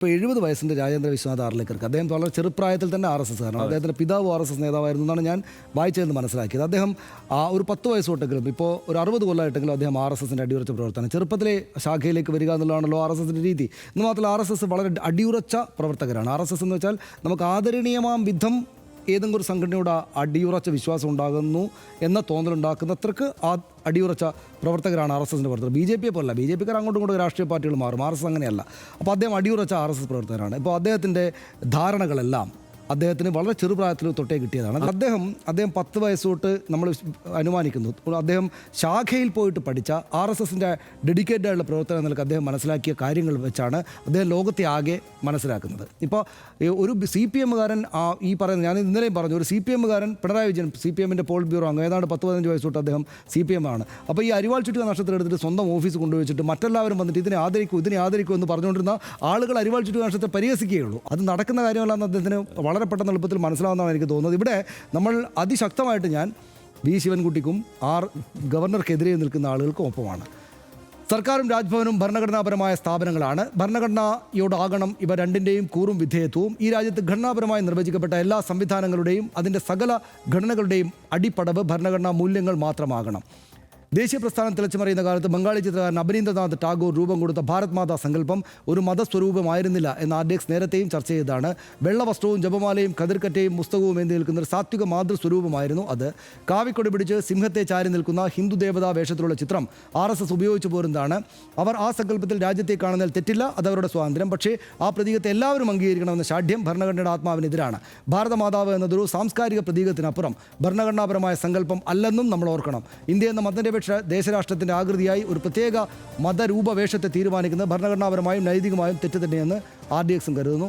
ഇപ്പോൾ 70 വയസ്സിൻ്റെ രാജേന്ദ്ര വിശ്വനാഥ് ആർലേക്കർക്ക് അദ്ദേഹം വളരെ ചെറുപ്രായത്തിൽ തന്നെ RSS കാരനാണ്. അദ്ദേഹത്തിൻ്റെ പിതാവ് RSS നേതാവായിരുന്നു എന്നാണ് ഞാൻ വായിച്ചതെന്ന് മനസ്സിലാക്കിയത്. അദ്ദേഹം ഒരു 10 വയസ്സ് തൊട്ടെങ്കിലും ഇപ്പോൾ ഒരു 60 കൊല്ലമായിട്ടെങ്കിലും അദ്ദേഹം RSSൻ്റെ അടിയുറച്ച പ്രവർത്തനം ചെറുപ്പത്തിലെ ശാഖയിലേക്ക് വരിക എന്നുള്ളതാണല്ലോ RSSൻ്റെ രീതി. എന്ന് മാത്രമല്ല RSS വളരെ അടിയുറച്ച പ്രവർത്തകരാണ്. RSS എന്ന് വെച്ചാൽ നമുക്ക് ആദരണീയമാം വിധം ഏതെങ്കിലും ഒരു സംഘടനയോട് അടിയുറച്ച വിശ്വാസം ഉണ്ടാകുന്നു എന്ന തോന്നലുണ്ടാക്കുന്നത്രക്ക് അടിയുറച്ച പ്രവർത്തകരാണ് RSSൻ്റെ പ്രവർത്തകർ. BJP പോലല്ല, BJPക്കാർ അങ്ങോട്ടും ഇങ്ങോട്ടും രാഷ്ട്രീയ പാർട്ടികൾ മാറും, RSS അങ്ങനെയല്ല. അപ്പോൾ അദ്ദേഹം അടിയുറച്ച RSS പ്രവർത്തകരാണ്. ഇപ്പോൾ അദ്ദേഹത്തിൻ്റെ ധാരണകളെല്ലാം അദ്ദേഹത്തിന് വളരെ ചെറുപ്രായത്തിൽ തൊട്ടേ കിട്ടിയതാണ്. അദ്ദേഹം 10 വയസ്സ് തൊട്ട് നമ്മൾ അനുമാനിക്കുന്നു അദ്ദേഹം ശാഖയിൽ പോയിട്ട് പഠിച്ച RSSൻ്റെ ഡെഡിക്കേറ്റഡ് ആയിട്ടുള്ള പ്രവർത്തനം നിലക്ക് അദ്ദേഹം മനസ്സിലാക്കിയ കാര്യങ്ങൾ വെച്ചാണ് അദ്ദേഹം ലോകത്തെ ആകെ മനസ്സിലാക്കുന്നത്. ഇപ്പോൾ ഒരു CPM-കാരൻ ഈ പറയുന്നത് ഞാൻ ഇന്നലെയും പറഞ്ഞു, ഒരു CPM-കാരൻ പിണറായി വിജയൻ CPM-ൻ്റെ പോൾ ബ്യൂറോ അംഗം ഏതാണ്ട് 10-15 വയസ്സ് തൊട്ട് അദ്ദേഹം CPM ആണ്. അപ്പോൾ ഈ അരിവാൾ ചുറ്റിക നക്ഷത്രം എടുത്തിട്ട് സ്വന്തം ഓഫീസ് കൊണ്ടുവച്ചിട്ട് മറ്റെല്ലാവരും വന്നിട്ട് ഇതിനെ ആദരിക്കൂ എന്ന് പറഞ്ഞുകൊണ്ടിരുന്ന ആളുകൾ അരിവാൾ ചുറ്റിക നക്ഷത്രത്തെ പരിഹസിക്കുകയുള്ളൂ. അത് നടക്കുന്ന കാര്യമല്ലാന്ന് അദ്ദേഹത്തിന് വളരെ പെട്ടെന്ന് എളുപ്പത്തിൽ മനസ്സിലാവുന്നതാണ് എനിക്ക് തോന്നുന്നത്. ഇവിടെ നമ്മൾ അതിശക്തമായിട്ട് ഞാൻ വി ശിവൻകുട്ടിക്കും ഗവർണർക്കെതിരെ നിൽക്കുന്ന ആളുകൾക്കും ഒപ്പമാണ്. സർക്കാരും രാജ്ഭവനും ഭരണഘടനാപരമായ സ്ഥാപനങ്ങളാണ്. ഭരണഘടനയോടാകണം ഇവ രണ്ടിൻ്റെയും കൂറും വിധേയത്വവും. ഈ രാജ്യത്ത് ഘടനാപരമായി നിർവചിക്കപ്പെട്ട എല്ലാ സംവിധാനങ്ങളുടെയും അതിൻ്റെ സകല ഘടനകളുടെയും അടിപ്പടവ് ഭരണഘടനാ മൂല്യങ്ങൾ മാത്രമാകണം. ദേശീയ പ്രസ്ഥാനം തിളച്ചുമറിയുന്ന കാലത്ത് ബംഗാളി ചിത്രകാരൻ അബനീന്ദ്രനാഥ് ടാഗോർ രൂപം കൊടുത്ത ഭാരത് മാതാ സങ്കല്പം ഒരു മതസ്വരൂപമായിരുന്നില്ല എന്ന് RDX നേരത്തെയും ചർച്ച ചെയ്തതാണ്. വെള്ളവസ്ത്രവും ജപമാലയും കതിർക്കറ്റയും പുസ്തകവും എന്തി നിൽക്കുന്ന ഒരു സാത്വിക മാതൃസ്വരൂപമായിരുന്നു അത്. കാവിക്കൊടി പിടിച്ച് സിംഹത്തെ ചാരി നിൽക്കുന്ന ഹിന്ദു ദേവതാ വേഷത്തിലുള്ള ചിത്രം RSS ഉപയോഗിച്ചു പോരുന്നതാണ്. അവർ ആ സങ്കല്പത്തിൽ രാജ്യത്തെ കാണുന്നതിൽ തെറ്റില്ല, അതവരുടെ സ്വാതന്ത്ര്യം. പക്ഷേ ആ പ്രതീകത്തെ എല്ലാവരും അംഗീകരിക്കണമെന്ന ശാഠ്യം ഭരണഘടനയുടെ ആത്മാവിനെതിരാണ്. ഭാരതമാതാവ് എന്നതൊരു സാംസ്കാരിക പ്രതീകത്തിനപ്പുറം ഭരണഘടനാപരമായ സങ്കല്പം അല്ലെന്നും നമ്മൾ ഓർക്കണം. ഇന്ത്യ എന്ന മതനിരപേക്ഷ ദേശരാഷ്ട്രത്തിൻ്റെ ആകൃതിയായി ഒരു പ്രത്യേക മതരൂപവേഷത്തെ തീരുമാനിക്കുന്നത് ഭരണഘടനാപരമായും നൈതികമായും തെറ്റ് തന്നെയെന്ന് RDX കരുതുന്നു.